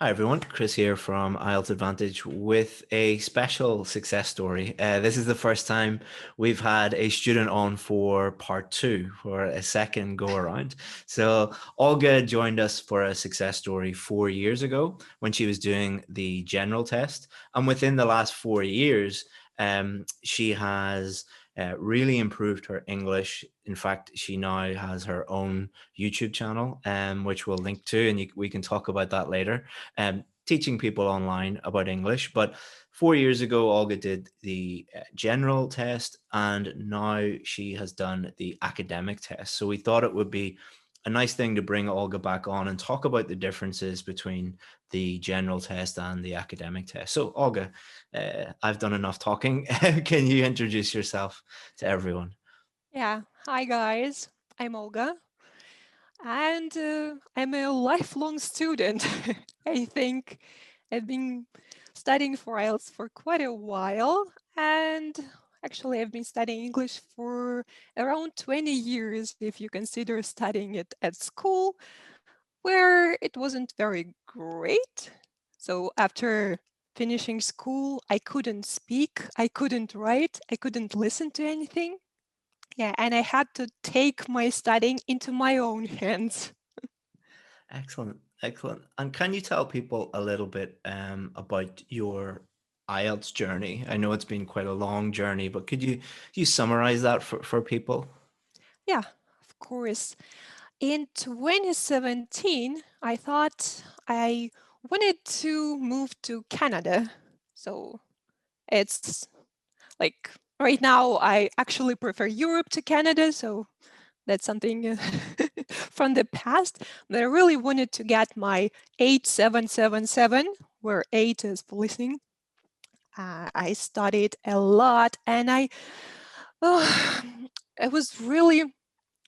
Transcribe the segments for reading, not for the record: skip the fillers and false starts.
Hi everyone, Chris here from IELTS Advantage with a special success story. This is the first time we've had a student on for part two, for a second go around. So Olga joined us for a success story 4 years ago when she was doing the general test. And within the last 4 years, she has really improved her English. In fact, she now has her own YouTube channel, which we'll link to, and we can talk about that later. Teaching people online about English. But 4 years ago, Olga did the general test, and now she has done the academic test. So we thought it would be a nice thing to bring Olga back on and talk about the differences between the general test and the academic test. So Olga, I've done enough talking. Can you introduce yourself to everyone? Yeah, hi guys, I'm Olga and I'm a lifelong student. I think I've been studying for IELTS for quite a while, and actually I've been studying English for around 20 years if you consider studying it at school, where it wasn't very great. So after finishing school, I couldn't speak, I couldn't write, I couldn't listen to anything. Yeah, and I had to take my studying into my own hands. Excellent, excellent. And can you tell people a little bit about your IELTS journey? I know it's been quite a long journey, but could you summarize that for people? Yeah, of course. In 2017, I thought I wanted to move to Canada. So it's like right now, I actually prefer Europe to Canada. So that's something from the past. But I really wanted to get my 8777, where 8 is for listening. I studied a lot and oh, I was really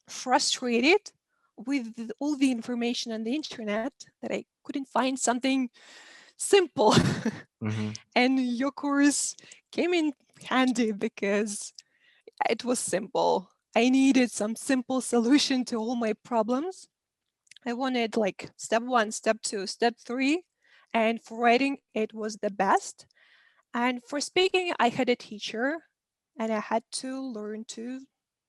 frustrated with all the information on the internet that I couldn't find something simple. Hmm. And your course came in handy because it was simple. I needed some simple solution to all my problems. I wanted like step 1, step 2, step 3. And for writing, it was the best. And for speaking, I had a teacher and I had to learn to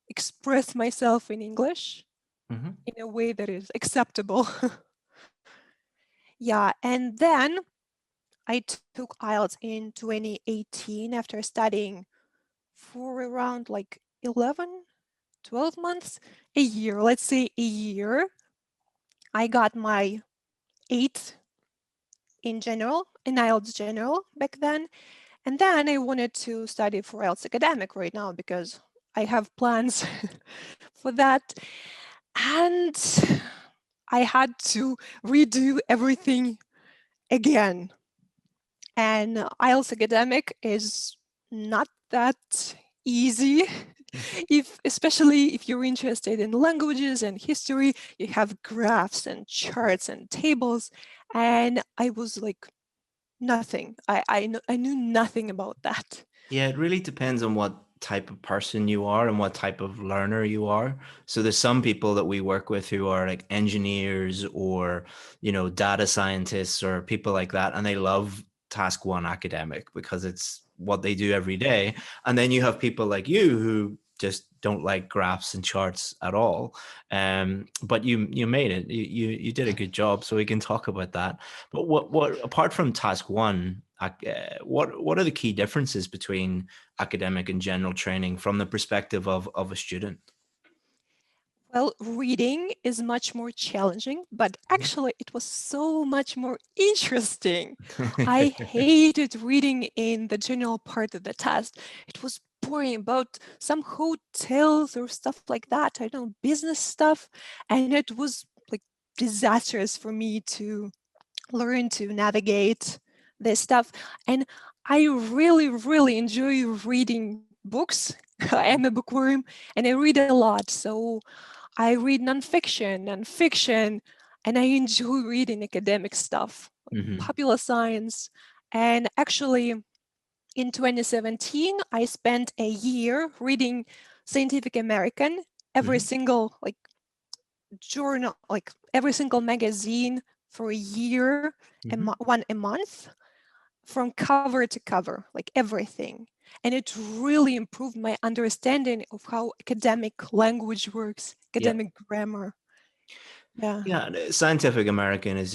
express myself in English Hmm. in a way that is acceptable. Yeah, and then I took IELTS in 2018 after studying for around like 11, 12 months, a year, let's say a year. I got my 8 in general, in IELTS general back then. And then I wanted to study for IELTS Academic right now because I have plans for that. And I had to redo everything again. And IELTS Academic is not that easy. If especially if you're interested in languages and history, you have graphs and charts and tables. And I was like nothing. I knew nothing about that. Yeah, it really depends on what type of person you are and what type of learner you are. So there's some people that we work with who are like engineers or, data scientists or people like that, and they love task one academic because it's what they do every day. And then you have people like you who just don't like graphs and charts at all. But you made it. You did a good job. So we can talk about that. But what apart from task one, what are the key differences between academic and general training from the perspective of a student? Well, reading is much more challenging, but actually it was so much more interesting. I hated reading in the general part of the test. It was boring about some hotels or stuff like that. I don't know, business stuff. And it was like disastrous for me to learn to navigate this stuff. And I really, really enjoy reading books. I am a bookworm and I read a lot. So I read nonfiction and fiction, and I enjoy reading academic stuff, like Hmm. popular science. And actually, in 2017, I spent a year reading Scientific American, every Hmm. single like journal, like every single magazine for a year, Hmm. one a month, from cover to cover, like everything. And it really improved my understanding of how academic language works, Yeah. academic grammar. Yeah. Yeah, Scientific American is,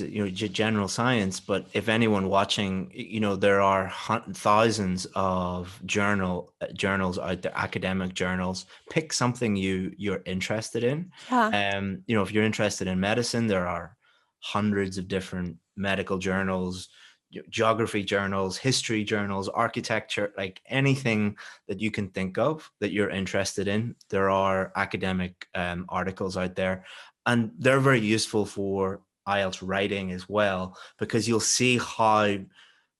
general science, but if anyone watching, there are thousands of journals out there, academic journals. Pick something you're interested in. Yeah. If you're interested in medicine, there are hundreds of different medical journals, geography journals, history journals, architecture, like anything that you can think of that you're interested in. There are academic articles out there, and they're very useful for IELTS writing as well, because you'll see how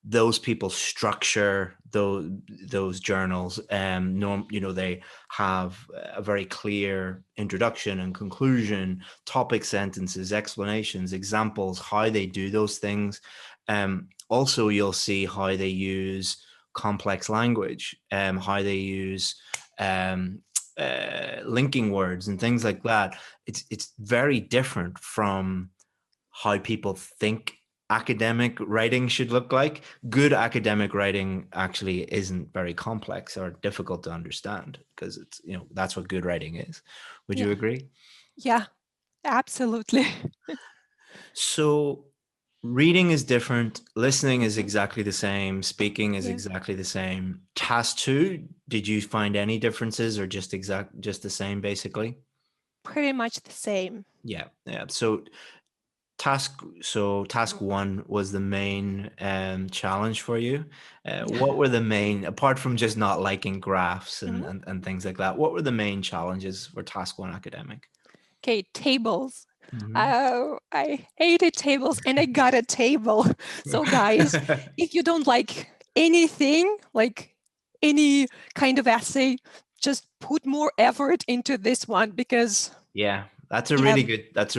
those people structure those journals. They have a very clear introduction and conclusion, topic sentences, explanations, examples, how they do those things. Also, you'll see how they use complex language, how they use um, linking words and things like that. It's very different from how people think academic writing should look like. Good academic writing actually isn't very complex or difficult to understand, because it's, that's what good writing is. Would you Yeah. agree? Yeah. Absolutely. So reading is different, listening is Mhm. exactly the same, speaking is Yeah. exactly the same. Task 2, did you find any differences, or just the same basically? Pretty much the same. Yeah, yeah. Task 1 was the main challenge for you. Yeah. What were the main, apart from just not liking graphs and, Mhm. and things like that, what were the main challenges for Task 1 academic? Okay, tables. Hmm. Oh, I hated tables and I got a table. So, guys, if you don't like anything, like any kind of essay, just put more effort into this one because, Yeah, yeah, that's a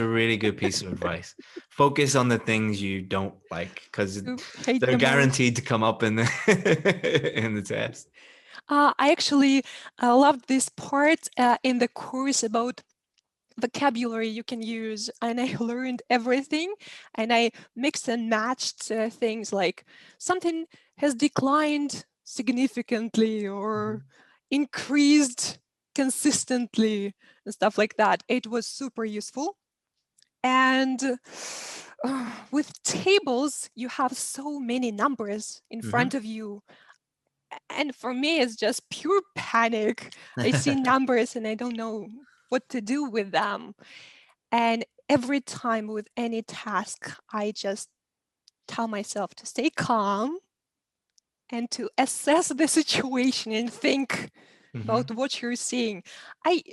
really good piece of advice. Focus on the things you don't like, because you hate they're the most. guaranteed to come up in the in the test. I actually loved this part in the course about vocabulary you can use, and I learned everything, and I mixed and matched things like something has declined significantly or increased consistently and stuff like that. It was super useful. And with tables you have so many numbers in front Hmm. of you, and for me it's just pure panic. I see numbers and I don't know what to do with them. And every time with any task, I just tell myself to stay calm and to assess the situation and think Hmm. about what you're seeing. I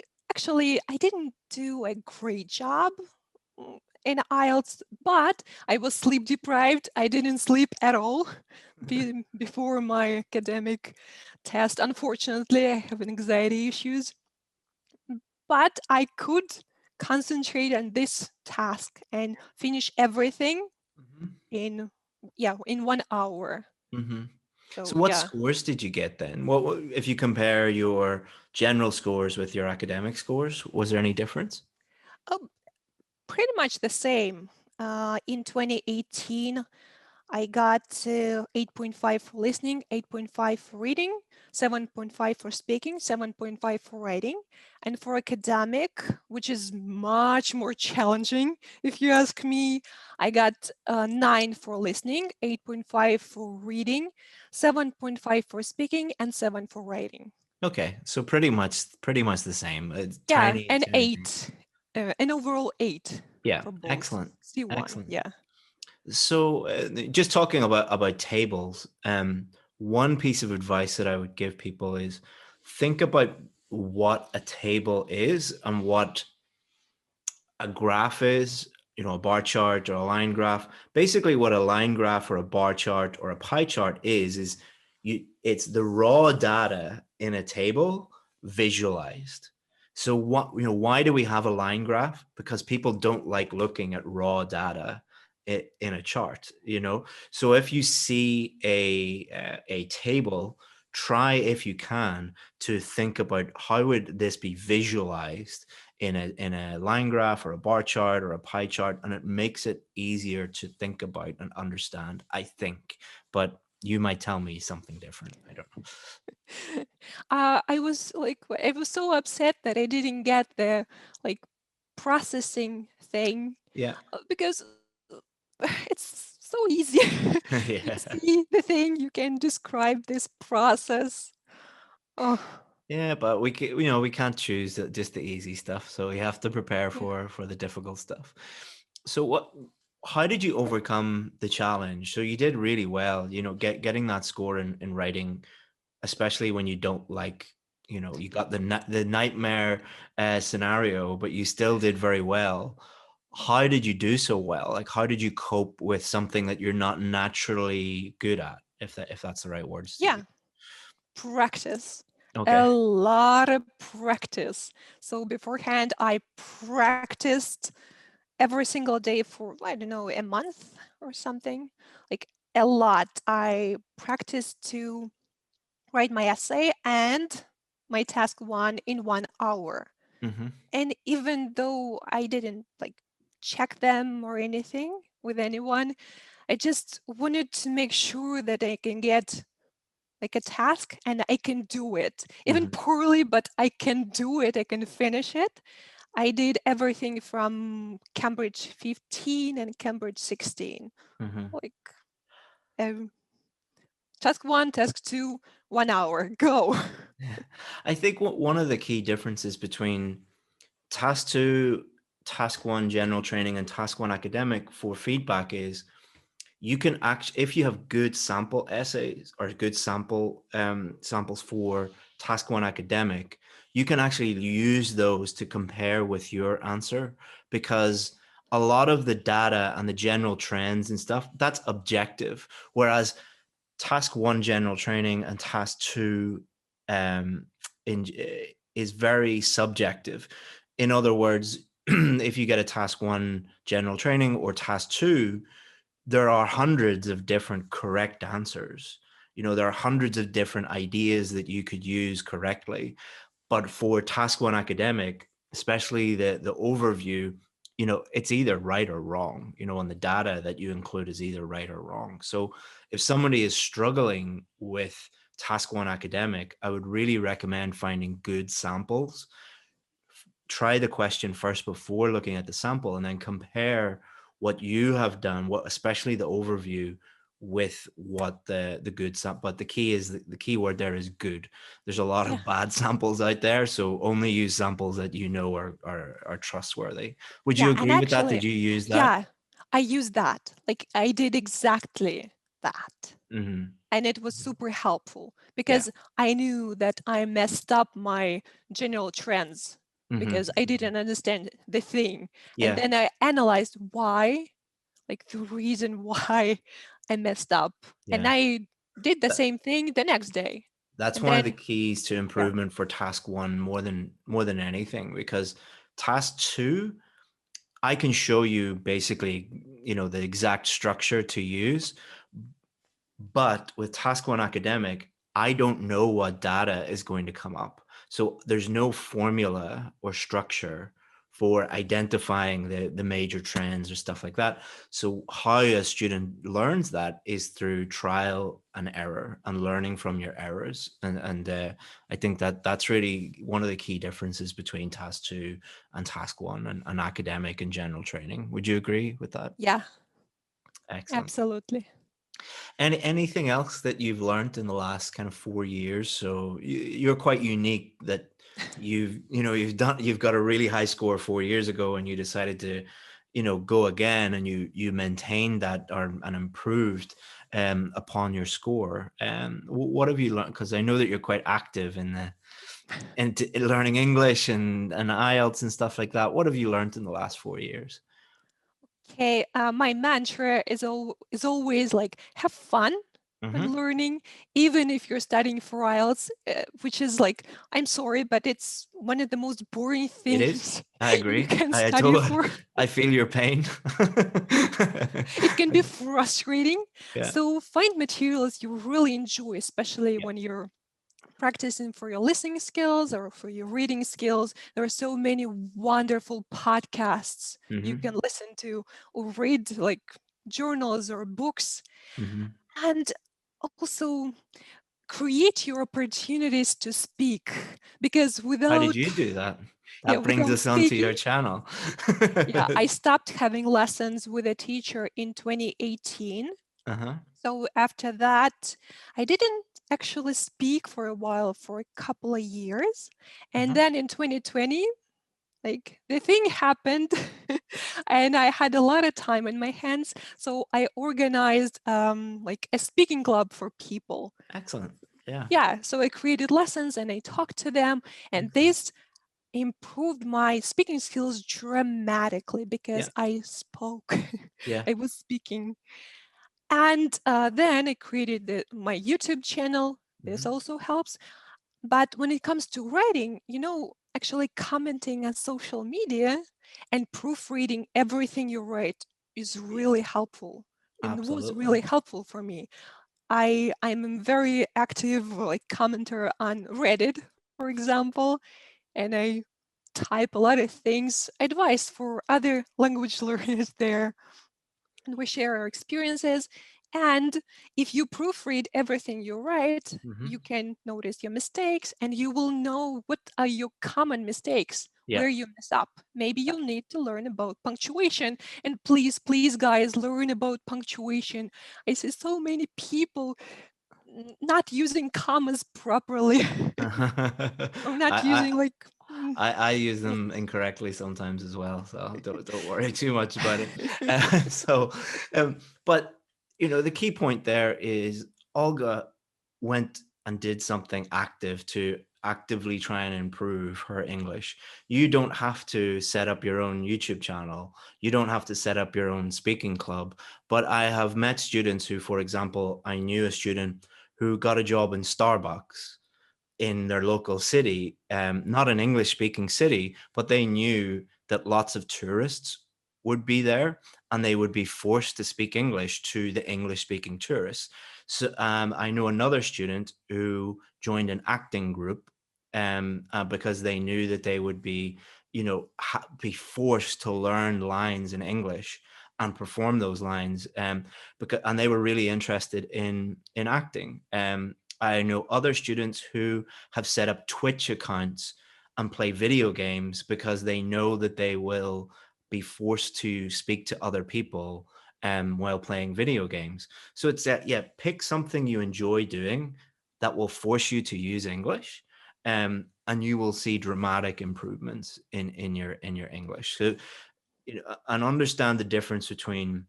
I didn't do a great job in IELTS, but I was sleep deprived. I didn't sleep at all before my academic test. Unfortunately, I have anxiety issues, but I could concentrate on this task and finish everything in in 1 hour. Hmm. So So what yeah, scores did you get then? If you compare your general scores with your academic scores, was there any difference? oh, pretty much the same. In 2018, I got 8.5 for listening, 8.5 for reading, 7.5 for speaking, 7.5 for writing. And for academic, which is much more challenging, if you ask me, I got 9 for listening, 8.5 for reading, 7.5 for speaking, and 7 for writing. Okay, so pretty much the same. It's Yeah, tiny, and tiny thing. 8, an overall 8 Yeah, for both. excellent, C1, excellent. yeah. So, just talking about tables, one piece of advice that I would give people is think about what a table is and what a graph is, a bar chart or a line graph. Basically, what a line graph or a bar chart or a pie chart is it's the raw data in a table visualized. So why do we have a line graph? Because people don't like looking at raw data in a chart, So if you see a table, try if you can to think about how would this be visualized in a line graph or a bar chart or a pie chart, and it makes it easier to think about and understand, I think. But you might tell me something different. I don't know. I was so upset that I didn't get the like processing thing Yeah. because it's so easy. You Yeah. see the thing, you can describe this process. Oh, Yeah, but we can, we can't choose just the easy stuff, so we have to prepare yeah. for the difficult stuff. So how did you overcome the challenge? So you did really well, getting that score in writing, especially when you don't like, you got the nightmare scenario, but you still did very well. How did you do so well? Like, how did you cope with something that you're not naturally good at, if that's the right words to Yeah, use? practice. Okay. A lot of practice. So beforehand, I practiced every single day for, I don't know, a month or something. Like a lot. I practiced to write my essay and my task one in 1 hour. Hmm. And even though I didn't like check them or anything with anyone, I just wanted to make sure that I can get like a task and I can do it, even Hmm. poorly, but I can do it, I can finish it. I did everything from Cambridge 15 and Cambridge 16, Hmm. like um, task one, task two, 1 hour, go. Yeah. I think one of the key differences between task two, task one general training, and task one academic for feedback is you can actually, if you have good sample essays or good samples for task one academic, you can actually use those to compare with your answer, because a lot of the data and the general trends and stuff, that's objective. Whereas task one general training and task two um, is very subjective. In other words, if you get a task one general training or task two, there are hundreds of different correct answers. There are hundreds of different ideas that you could use correctly. But for task one academic, especially the overview, it's either right or wrong, and the data that you include is either right or wrong. So if somebody is struggling with task one academic, I would really recommend finding good samples. Try the question first before looking at the sample, and then compare what you have done, what especially the overview, with what the good sample. But the key is the key word there is good. There's a lot Yeah, of bad samples out there, so only use samples that are trustworthy. Would you yeah, and agree with that? actually, Did you use that? yeah, I used that. Like I did exactly that. Hmm. And it was super helpful Yeah. because I knew that I messed up my general trends because Hmm. I didn't understand the thing. And Yeah. then I analyzed why, like the reason why I messed up. And Yeah. I did the same thing the next day. That's And one of the then, keys to yeah, improvement for task one, more than anything, because task two, I can show you basically, the exact structure to use. But with task one academic, I don't know what data is going to come up. So there's no formula or structure for identifying the major trends or stuff like that. So how a student learns that is through trial and error and learning from your errors. And I think that that's really one of the key differences between task two and task one, and academic and general training. Would you agree with that? yeah, Excellent. absolutely. Anything else that you've learned in the last kind of 4 years? So you're quite unique that you've got a really high score 4 years ago, and you decided to, go again, and you maintained that, or and improved upon your score. What have you learned? Because I know that you're quite active in learning English and IELTS and stuff like that. What have you learned in the last 4 years? Okay, my mantra is always like have fun when Hmm. learning, even if you're studying for IELTS, which is like, I'm sorry, but it's one of the most boring It is. things I you agree. can I study totally. for. I feel your pain. It can be frustrating. Yeah. So find materials you really enjoy, especially Yeah. when you're practicing for your listening skills or for your reading skills, there are so many wonderful podcasts you Hmm. can listen to or read, like journals or books. Hmm. And also create your opportunities to speak, because How did without you do that? yeah, That brings without us onto speaking, your channel. yeah, I stopped having lessons with a teacher in 2018. Uh-huh. So after that, I didn't actually speak for a while, for a couple of years. And Uh-huh. then in 2020, like the thing happened and I had a lot of time in my hands. So I organized like a speaking club for people. Excellent. Yeah. Yeah, so I created lessons and I talked to them, and Excellent. this improved my speaking skills dramatically because Yeah. I spoke. Yeah. I was speaking. And then I created my YouTube channel. This Hmm. also helps. But when it comes to writing, actually commenting on social media and proofreading everything you write is Yeah. really helpful and was Absolutely. really helpful for me. I'm a very active like commenter on Reddit, for example, and I type a lot of things, advice for other language learners there, and we share our experiences. And if you proofread everything you write, Hmm. you can notice your mistakes and you will know what are your common mistakes, Yeah. where you mess up. Maybe you'll need to learn about punctuation. And please, please, guys, learn about punctuation. I see so many people not using commas properly or not I, using like I use yeah. them incorrectly sometimes as well, so don't worry too much about it. So, but the key point there is Olga went and did something active to actively try and improve her English. You don't have to set up your own YouTube channel. You don't have to set up your own speaking club. But I have met students who, for example, I knew a student who got a job in Starbucks in their local city, not an English speaking city, but they knew that lots of tourists would be there and they would be forced to speak English to the English speaking tourists. So I know another student who joined an acting group because they knew that they would be, be forced to learn lines in English and perform those lines and they were really interested in acting. I know other students who have set up Twitch accounts and play video games because they know that they will be forced to speak to other people while playing video games. So it's that, yeah, pick something you enjoy doing that will force you to use English, and you will see dramatic improvements in your English. So, and understand the difference between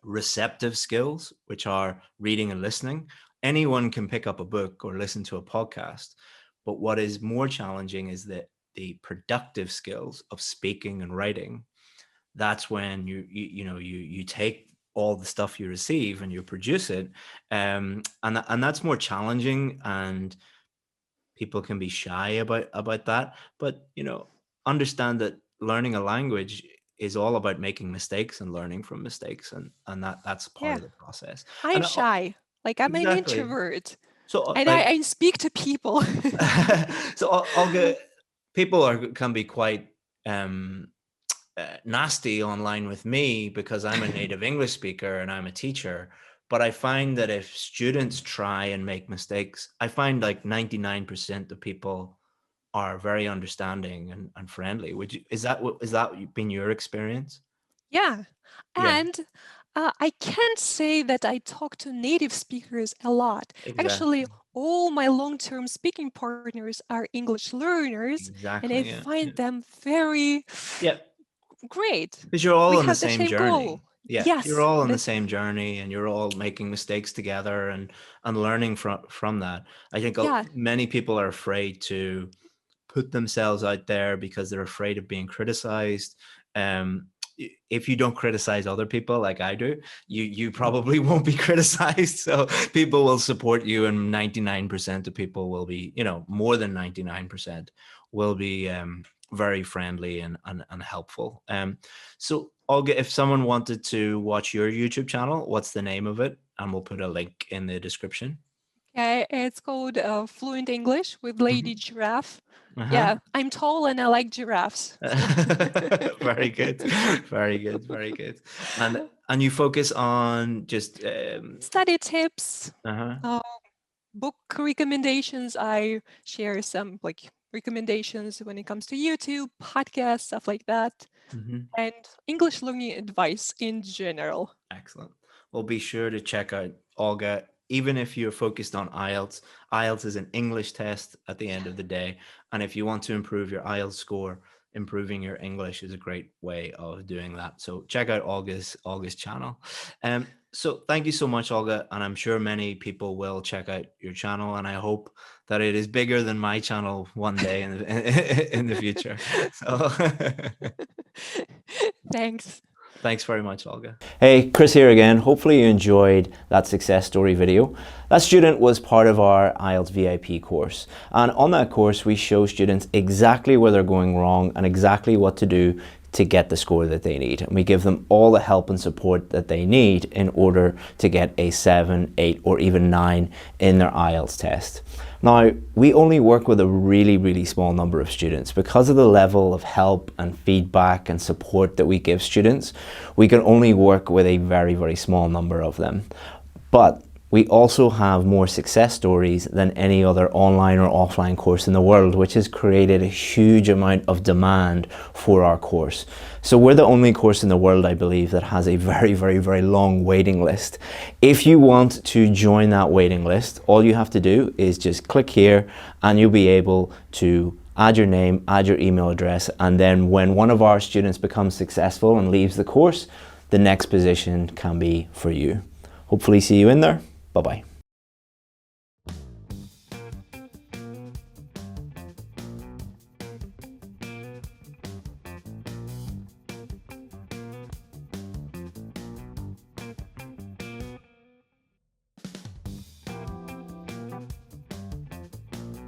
receptive skills, which are reading and listening. Anyone can pick up a book or listen to a podcast. But what is more challenging is that the productive skills of speaking and writing. That's when you take all the stuff you receive and you produce it, and that's more challenging, and people can be shy about that. But understand that learning a language is all about making mistakes and learning from mistakes, and that's part Yeah, of the process. I'm And shy, like I'm an exactly. introvert, So and I, like I speak to people. so Olga, people can be quite um nasty online with me because I'm a native English speaker and I'm a teacher. But I find that if students try and make mistakes, I find like 99% of people are very understanding and friendly. Is that been your experience? Yeah. Yeah, And I can't say that I talk to native speakers a lot. Actually, exactly. all my long-term speaking partners are English learners, and I Exactly. Yeah. find Yeah. them very Yeah. great. Because you're We all on the have the same same goal. journey. Yeah, you're Yes, all on the same journey, and you're all making mistakes together and learning from that. I think yeah, many people are afraid to put themselves out there because they're afraid of being criticized. If you don't criticize other people like I do, you probably won't be criticized. So people will support you, and 99% of people will be, more than 99% will be very friendly and helpful. So Olga, if someone wanted to watch your YouTube channel, what's the name of it? And we'll put a link in the description. Okay, it's called Fluent English with Lady Mhm. Giraffe. Uh-huh. Yeah, I'm tall and I like giraffes. So Very good. Very good. Very good. And you focus on just study tips, uh-huh. uh, book recommendations. I share some like recommendations when it comes to YouTube, podcasts, stuff like that, Mhm. and English learning advice in general. Excellent. Well, be sure to check out Olga. Even if you're focused on IELTS, IELTS is an English test at the end of the day. And if you want to improve your IELTS score, improving your English is a great way of doing that. So check out Olga's channel. So thank you so much, Olga. And I'm sure many people will check out your channel. And I hope that it is bigger than my channel one day in the future. So Thanks. thanks very much, Olga. Hey, Chris here again. Hopefully you enjoyed that success story video. That student was part of our IELTS VIP course. And on that course, we show students exactly where they're going wrong and exactly what to do to get the score that they need. And we give them all the help and support that they need in order to get a 7, 8, or even 9 in their IELTS test. Now, we only work with a really, really small number of students. Because of the level of help and feedback and support that we give students, we can only work with a very, very small number of them. But we also have more success stories than any other online or offline course in the world, which has created a huge amount of demand for our course. So we're the only course in the world, I believe, that has a very, very, very long waiting list. If you want to join that waiting list, all you have to do is just click here and you'll be able to add your name, add your email address, and then when one of our students becomes successful and leaves the course, the next position can be for you. Hopefully see you in there. Bye-bye.